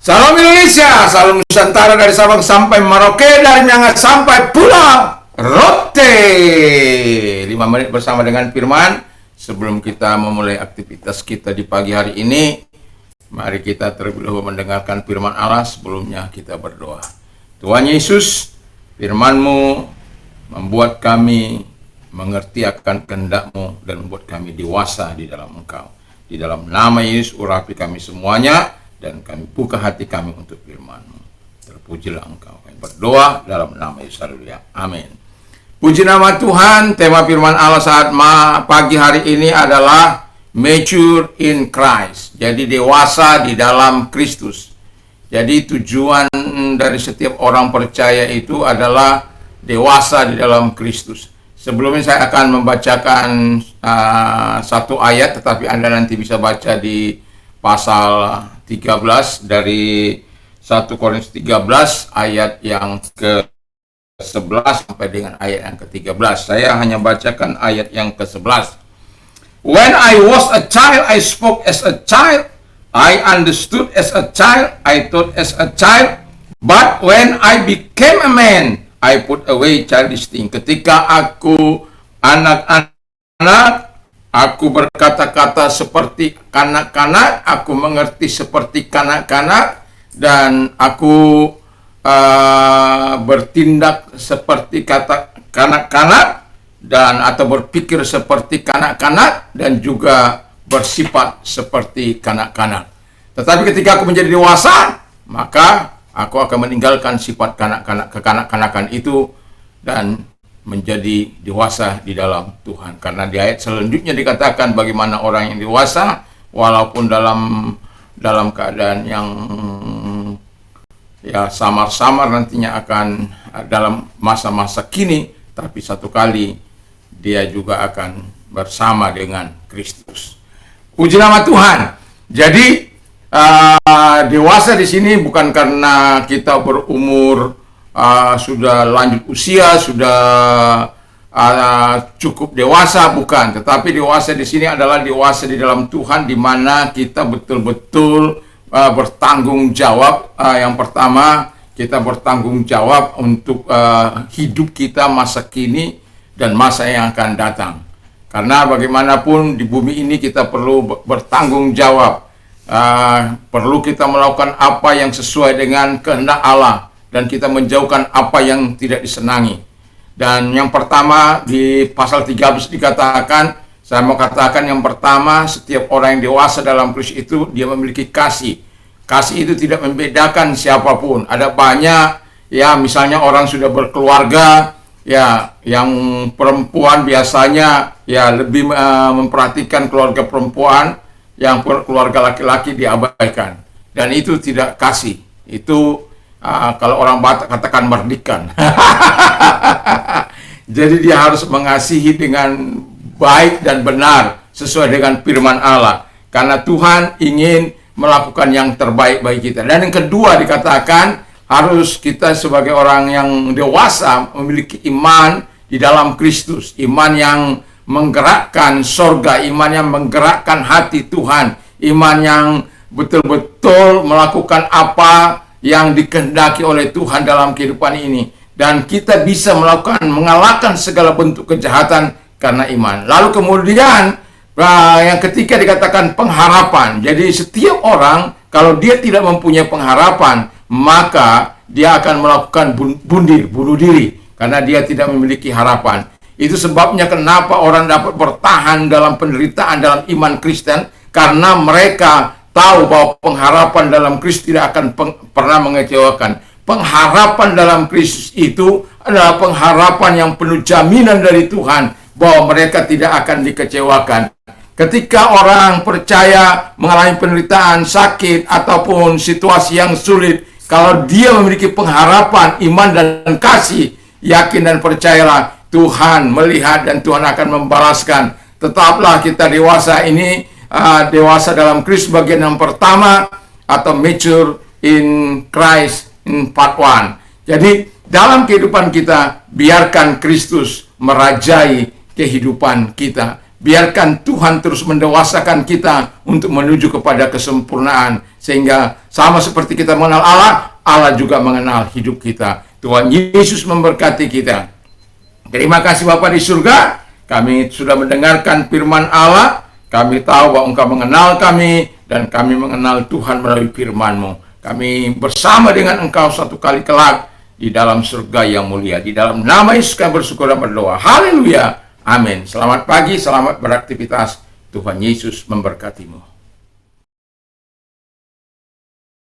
Salam Indonesia, salam Nusantara dari Sabang sampai Merauke, dari Miangas sampai Pulau Rote. 5 menit bersama dengan Firman. Sebelum kita memulai aktivitas kita di pagi hari ini, mari kita terlebih dahulu mendengarkan firman Allah. Sebelumnya kita berdoa. Tuhan Yesus, firman-Mu membuat kami mengerti akan kehendak-Mu dan membuat kami dewasa di dalam Engkau. Di dalam nama Yesus urapi kami semuanya, dan kami buka hati kami untuk firman-Mu. Terpujilah Engkau. Kami berdoa dalam nama Yesus. Haleluya. Amin. Puji nama Tuhan. Tema firman Allah saat pagi hari ini adalah mature in Christ. Jadi dewasa di dalam Kristus. Jadi tujuan dari setiap orang percaya itu adalah dewasa di dalam Kristus. Sebelumnya saya akan membacakan satu ayat, tetapi Anda nanti bisa baca di pasal 13 dari 1 Korintus 13 ayat yang ke-11 sampai dengan ayat yang ke-13. Saya hanya bacakan ayat yang ke-11. When I was a child, I spoke as a child, I understood as a child, I thought as a child, but when I became a man, I put away childish things. Ketika aku anak-anak, aku berkata-kata seperti kanak-kanak, aku mengerti seperti kanak-kanak, dan aku bertindak seperti kanak-kanak, dan atau berpikir seperti kanak-kanak, dan juga bersifat seperti kanak-kanak. Tetapi ketika aku menjadi dewasa, maka aku akan meninggalkan sifat kekanak-kanakan itu dan menjadi dewasa di dalam Tuhan. Karena di ayat selanjutnya dikatakan bagaimana orang yang dewasa walaupun dalam keadaan yang ya samar-samar nantinya akan dalam masa-masa kini, tapi satu kali dia juga akan bersama dengan Kristus. Puji nama Tuhan. Jadi dewasa di sini bukan karena kita berumur sudah lanjut usia, sudah cukup dewasa, bukan. Tetapi dewasa di sini adalah dewasa di dalam Tuhan, di mana kita betul-betul bertanggung jawab. Yang pertama, kita bertanggung jawab untuk hidup kita masa kini dan masa yang akan datang. Karena bagaimanapun di bumi ini kita perlu bertanggung jawab. Perlu kita melakukan apa yang sesuai dengan kehendak Allah, dan kita menjauhkan apa yang tidak disenangi. Dan yang pertama di pasal 13 dikatakan, saya mau katakan yang pertama, setiap orang yang dewasa dalam Kristus itu dia memiliki kasih. Kasih itu tidak membedakan siapapun. Ada banyak ya, misalnya orang sudah berkeluarga, ya yang perempuan biasanya ya lebih memperhatikan keluarga perempuan, yang keluarga laki-laki diabaikan. Dan itu tidak kasih. Itu kalau orang Batak katakan merdikan. Jadi dia harus mengasihi dengan baik dan benar sesuai dengan firman Allah. Karena Tuhan ingin melakukan yang terbaik bagi kita. Dan yang kedua dikatakan harus kita sebagai orang yang dewasa memiliki iman di dalam Kristus. Iman yang menggerakkan sorga, iman yang menggerakkan hati Tuhan. Iman yang betul-betul melakukan apa yang dikehendaki oleh Tuhan dalam kehidupan ini, dan kita bisa mengalahkan segala bentuk kejahatan karena iman. Lalu kemudian yang ketiga dikatakan pengharapan. Jadi setiap orang kalau dia tidak mempunyai pengharapan, maka dia akan melakukan bunuh diri karena dia tidak memiliki harapan. Itu sebabnya kenapa orang dapat bertahan dalam penderitaan dalam iman Kristen, karena mereka tahu bahwa pengharapan dalam Kristus tidak akan pernah mengecewakan. Pengharapan dalam Kristus itu adalah pengharapan yang penuh jaminan dari Tuhan bahwa mereka tidak akan dikecewakan. Ketika orang percaya mengalami penderitaan, sakit, ataupun situasi yang sulit, kalau dia memiliki pengharapan, iman, dan kasih, yakin dan percayalah Tuhan melihat dan Tuhan akan membalaskan. Tetaplah kita dewasa ini, dewasa dalam Kristus bagian yang pertama, atau mature in Christ in part 1. Jadi dalam kehidupan kita biarkan Kristus merajai kehidupan kita. Biarkan Tuhan terus mendewasakan kita untuk menuju kepada kesempurnaan. Sehingga sama seperti kita mengenal Allah, Allah juga mengenal hidup kita. Tuhan Yesus memberkati kita. Terima kasih Bapa di surga. Kami sudah mendengarkan firman Allah. Kami tahu bahwa Engkau mengenal kami, dan kami mengenal Tuhan melalui firman-Mu. Kami bersama dengan Engkau satu kali kelak di dalam surga yang mulia. Di dalam nama Yesus kami bersyukur dan berdoa. Haleluya. Amin. Selamat pagi, selamat beraktivitas. Tuhan Yesus memberkatimu.